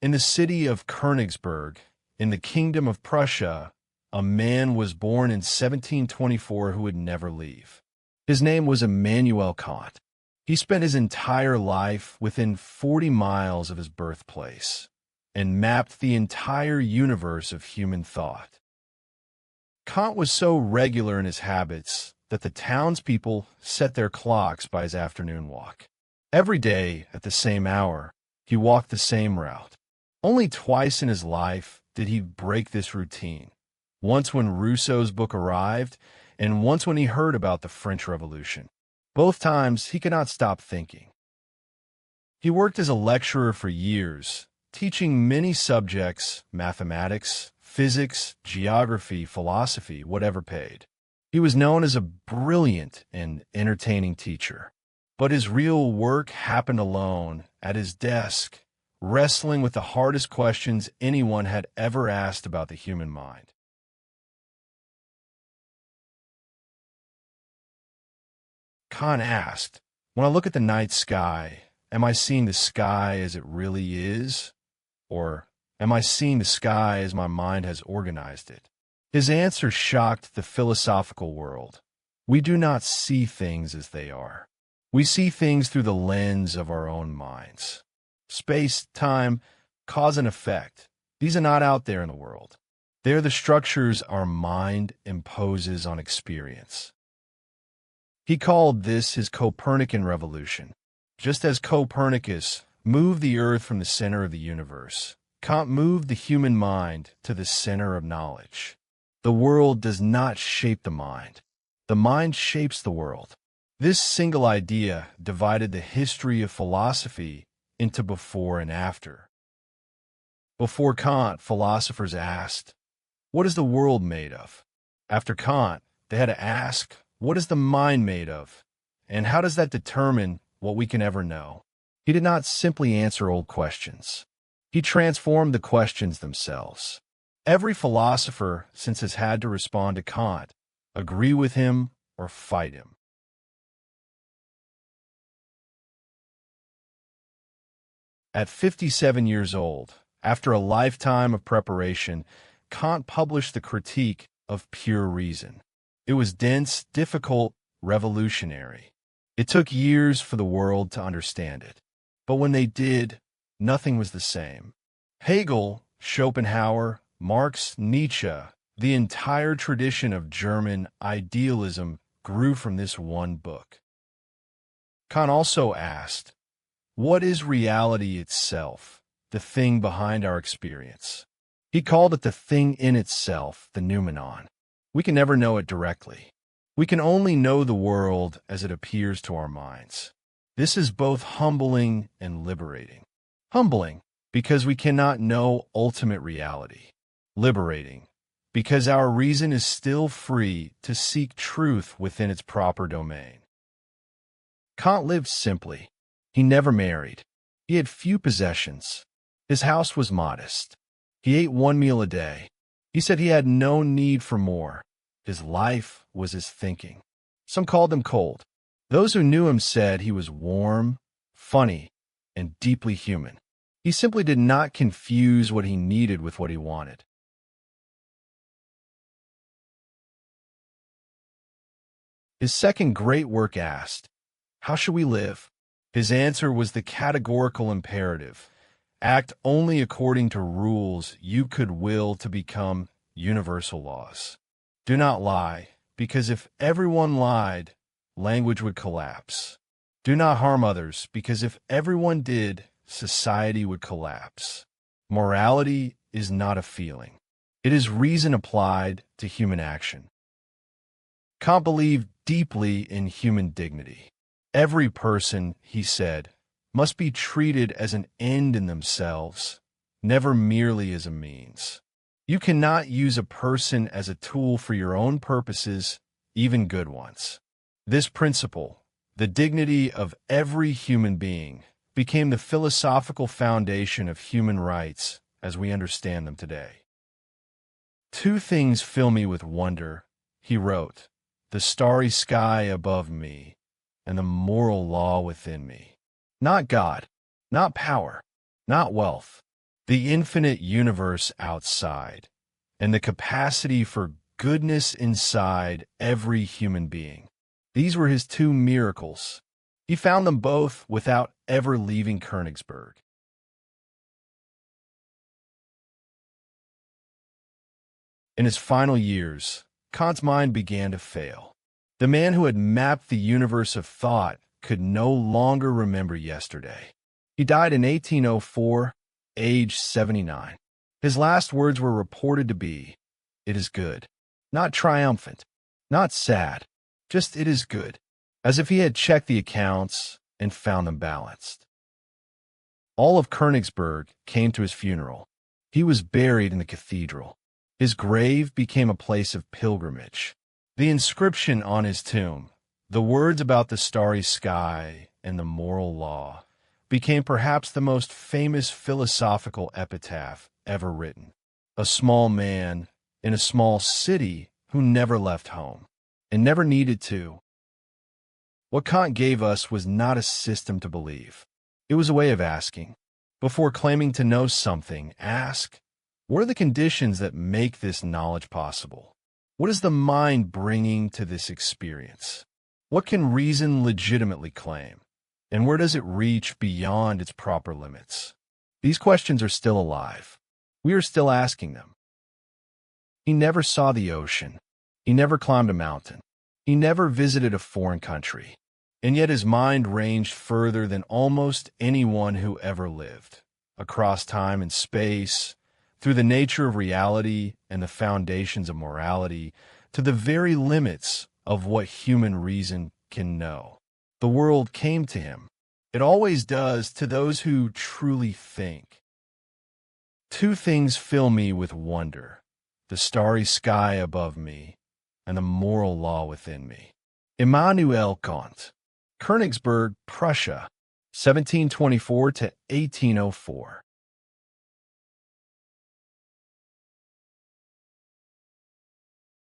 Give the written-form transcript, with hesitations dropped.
In the city of Königsberg, in the Kingdom of Prussia, a man was born in 1724 who would never leave. His name was Immanuel Kant. He spent his entire life within 40 miles of his birthplace and mapped the entire universe of human thought. Kant was so regular in his habits that the townspeople set their clocks by his afternoon walk. Every day, at the same hour, he walked the same route. Only twice in his life did he break this routine. Once when Rousseau's book arrived, and once when he heard about the French Revolution. Both times, he could not stop thinking. He worked as a lecturer for years, teaching many subjects: mathematics, physics, geography, philosophy, whatever paid. He was known as a brilliant and entertaining teacher. But his real work happened alone, at his desk, wrestling with the hardest questions anyone had ever asked about the human mind. Kant asked, "When I look at the night sky, am I seeing the sky as it really is? Or am I seeing the sky as my mind has organized it?" His answer shocked the philosophical world. We do not see things as they are. We see things through the lens of our own minds. Space, time, cause and effect. These are not out there in the world. They are the structures our mind imposes on experience. He called this his Copernican revolution. Just as Copernicus moved the earth from the center of the universe, Kant moved the human mind to the center of knowledge. The world does not shape the mind. The mind shapes the world. This single idea divided the history of philosophy into before and after. Before Kant, philosophers asked, "What is the world made of?" After Kant, they had to ask, "What is the mind made of? And how does that determine what we can ever know?" He did not simply answer old questions. He transformed the questions themselves. Every philosopher since has had to respond to Kant, agree with him or fight him. At 57 years old, after a lifetime of preparation, Kant published the Critique of Pure Reason. It was dense, difficult, revolutionary. It took years for the world to understand it. But when they did, nothing was the same. Hegel, Schopenhauer, Marx, Nietzsche, the entire tradition of German idealism grew from this one book. Kant also asked, what is reality itself, the thing behind our experience? He called it the thing in itself, the noumenon. We can never know it directly. We can only know the world as it appears to our minds. This is both humbling and liberating. Humbling, because we cannot know ultimate reality. Liberating, because our reason is still free to seek truth within its proper domain. Kant lived simply. He never married. He had few possessions. His house was modest. He ate one meal a day. He said he had no need for more. His life was his thinking. Some called him cold. Those who knew him said he was warm, funny, and deeply human. He simply did not confuse what he needed with what he wanted. His second great work asked, how should we live? His answer was the categorical imperative. Act only according to rules you could will to become universal laws. Do not lie, because if everyone lied, language would collapse. Do not harm others, because if everyone did, society would collapse. Morality is not a feeling. It is reason applied to human action. Kant believed deeply in human dignity. Every person, he said, must be treated as an end in themselves, never merely as a means. You cannot use a person as a tool for your own purposes, even good ones. This principle, the dignity of every human being, became the philosophical foundation of human rights as we understand them today. Two things fill me with wonder, he wrote, the starry sky above me and the moral law within me. Not God, not power, not wealth. the infinite universe outside, and the capacity for goodness inside every human being. These were his two miracles. He found them both without ever leaving Königsberg. In his final years, Kant's mind began to fail. The man who had mapped the universe of thought could no longer remember yesterday. He died in 1804, aged 79. His last words were reported to be, "It is good." Not triumphant, not sad, just "it is good," as if he had checked the accounts and found them balanced. All of Königsberg came to his funeral. He was buried in the cathedral. His grave became a place of pilgrimage. The inscription on his tomb, the words about the starry sky and the moral law, became perhaps the most famous philosophical epitaph ever written. A small man in a small city who never left home and never needed to. What Kant gave us was not a system to believe. It was a way of asking. Before claiming to know something, ask, what are the conditions that make this knowledge possible? What is the mind bringing to this experience? What can reason legitimately claim? And where does it reach beyond its proper limits? These questions are still alive. We are still asking them. He never saw the ocean. He never climbed a mountain. He never visited a foreign country. And yet his mind ranged further than almost anyone who ever lived, across time and space, through the nature of reality and the foundations of morality, to the very limits of what human reason can know. The world came to him. It always does to those who truly think. Two things fill me with wonder: the starry sky above me and the moral law within me. Immanuel Kant, Königsberg, Prussia, 1724 to 1804.